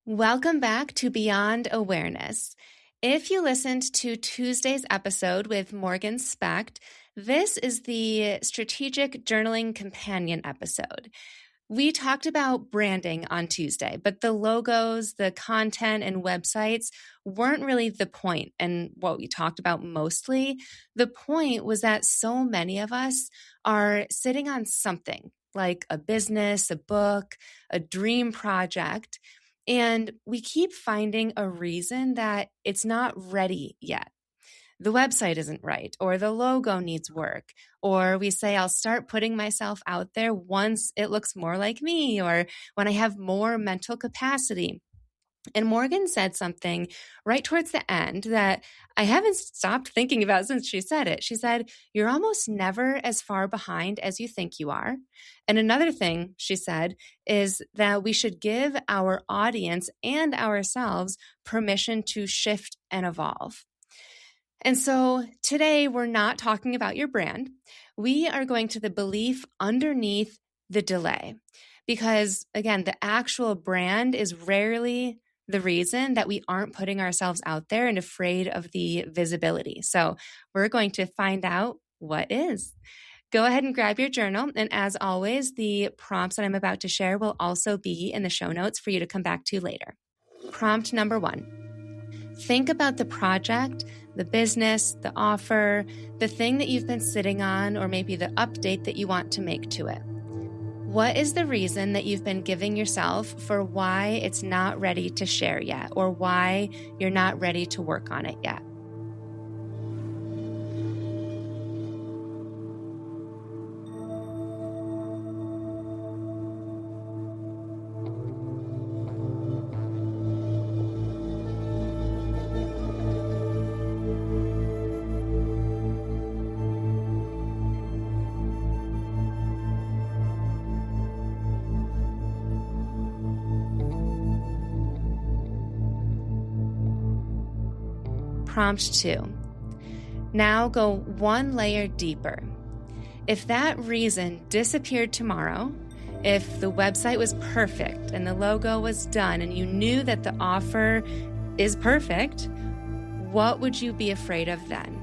Welcome back to Beyond Awareness. If you listened to Tuesday's episode with Morgan Specht, this is the Strategic Journaling Companion episode. We talked about branding on Tuesday, but the logos, the content, and websites weren't really the point and what we talked about mostly. The point was that so many of us are sitting on something like a business, a book, a dream project, and we keep finding a reason that it's not ready yet. The website isn't right, or the logo needs work, or we say, I'll start putting myself out there once it looks more like me, or when I have more mental capacity. And Morgan said something right towards the end that I haven't stopped thinking about since she said it. She said, you're almost never as far behind as you think you are. And another thing she said is that we should give our audience and ourselves permission to shift and evolve. And so today we're not talking about your brand. We are going to the belief underneath the delay. Because again, the actual brand is rarely the reason that we aren't putting ourselves out there and afraid of the visibility. So we're going to find out what is. Go ahead and grab your journal. And as always, the prompts that I'm about to share will also be in the show notes for you to come back to later. Prompt number 1. Think about the project, the business, the offer, the thing that you've been sitting on, or maybe the update that you want to make to it. What is the reason that you've been giving yourself for why it's not ready to share yet, or why you're not ready to work on it yet? Prompt 2. Now go one layer deeper. If that reason disappeared tomorrow, if the website was perfect and the logo was done and you knew that the offer is perfect, what would you be afraid of then?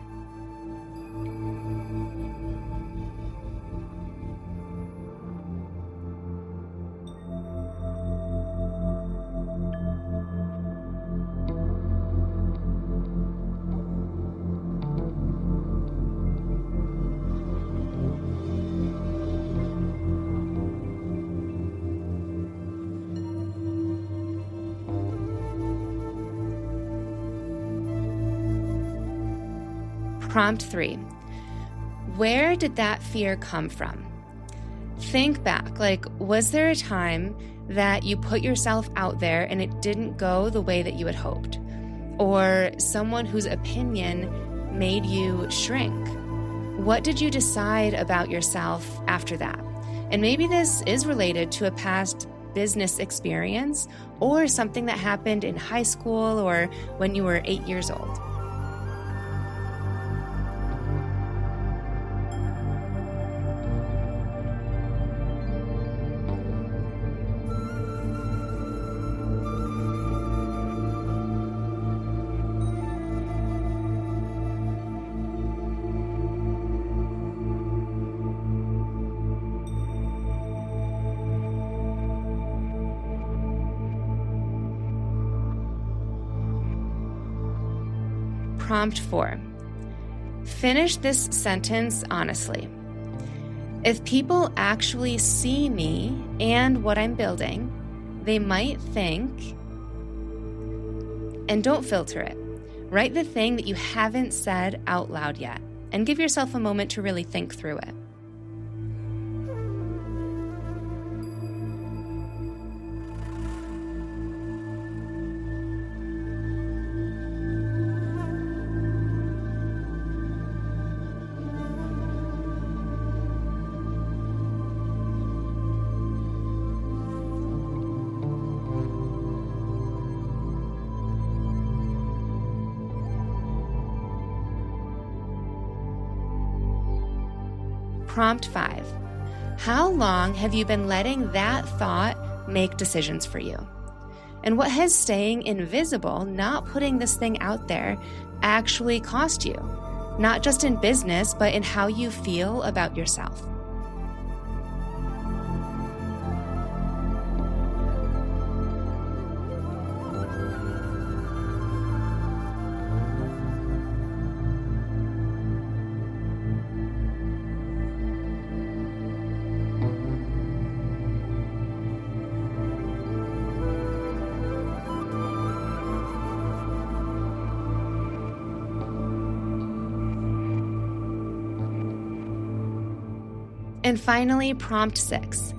Prompt 3. Where did that fear come from? Think back, was there a time that you put yourself out there and it didn't go the way that you had hoped? Or someone whose opinion made you shrink? What did you decide about yourself after that? And maybe this is related to a past business experience or something that happened in high school or when you were 8 years old. Prompt 4. Finish this sentence honestly. If people actually see me and what I'm building, they might think, and don't filter it. Write the thing that you haven't said out loud yet, and give yourself a moment to really think through it. Prompt 5. How long have you been letting that thought make decisions for you? And what has staying invisible, not putting this thing out there, actually cost you? Not just in business, but in how you feel about yourself. And finally, prompt 6.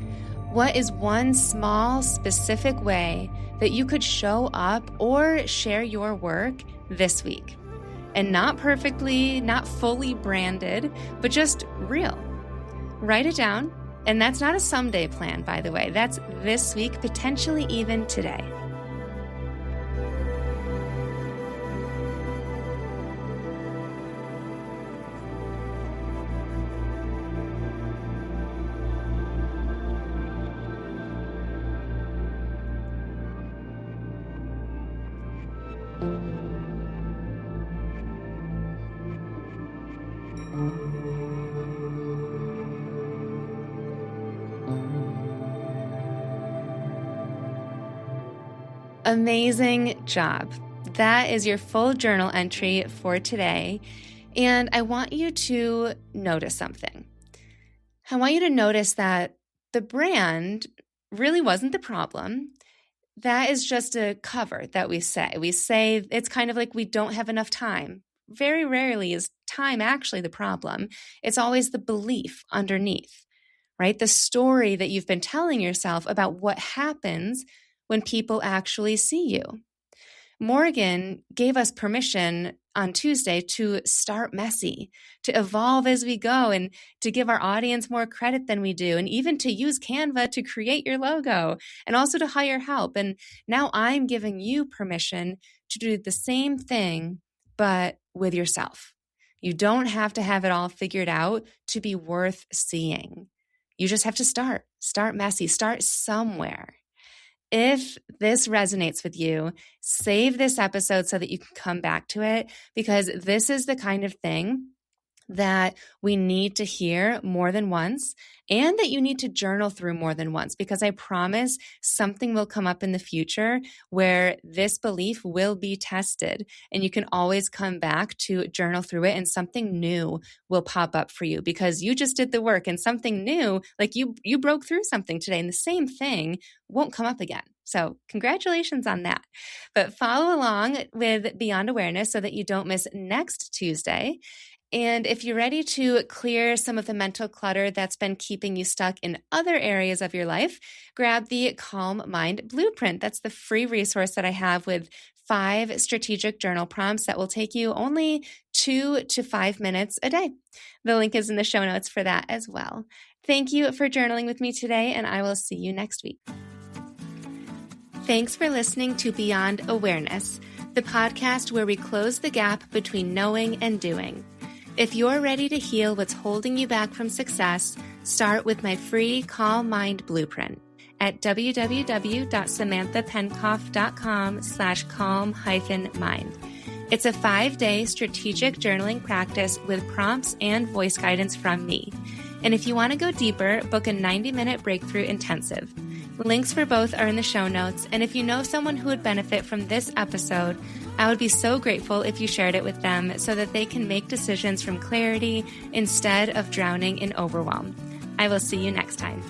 What is one small, specific way that you could show up or share your work this week? And not perfectly, not fully branded, but just real. Write it down. And that's not a someday plan, by the way. That's this week, potentially even today. Amazing job. That is your full journal entry for today. And I want you to notice something. I want you to notice that the brand really wasn't the problem. That is just a cover that we say. We say it's kind of like we don't have enough time. Very rarely is time actually the problem. It's always the belief underneath, right? The story that you've been telling yourself about what happens when people actually see you. Morgan gave us permission on Tuesday to start messy, to evolve as we go, and to give our audience more credit than we do, and even to use Canva to create your logo, and also to hire help. And now I'm giving you permission to do the same thing, but with yourself. You don't have to have it all figured out to be worth seeing. You just have to start messy, start somewhere. If this resonates with you, save this episode so that you can come back to it, because this is the kind of thing that we need to hear more than once, and that you need to journal through more than once, because I promise something will come up in the future where this belief will be tested, and you can always come back to journal through it, and something new will pop up for you because you just did the work, and something new, like you broke through something today, and the same thing won't come up again. So congratulations on that. But follow along with Beyond Awareness so that you don't miss next Tuesday. And if you're ready to clear some of the mental clutter that's been keeping you stuck in other areas of your life, grab the Calm Mind Blueprint. That's the free resource that I have with 5 strategic journal prompts that will take you only 2 to 5 minutes a day. The link is in the show notes for that as well. Thank you for journaling with me today, and I will see you next week. Thanks for listening to Beyond Awareness, the podcast where we close the gap between knowing and doing. If you're ready to heal what's holding you back from success, start with my free Calm Mind Blueprint at www.samanthapenkoff.com/calm-mind. It's a 5-day strategic journaling practice with prompts and voice guidance from me. And if you want to go deeper, book a 90-minute breakthrough intensive. Links for both are in the show notes, and if you know someone who would benefit from this episode, I would be so grateful if you shared it with them so that they can make decisions from clarity instead of drowning in overwhelm. I will see you next time.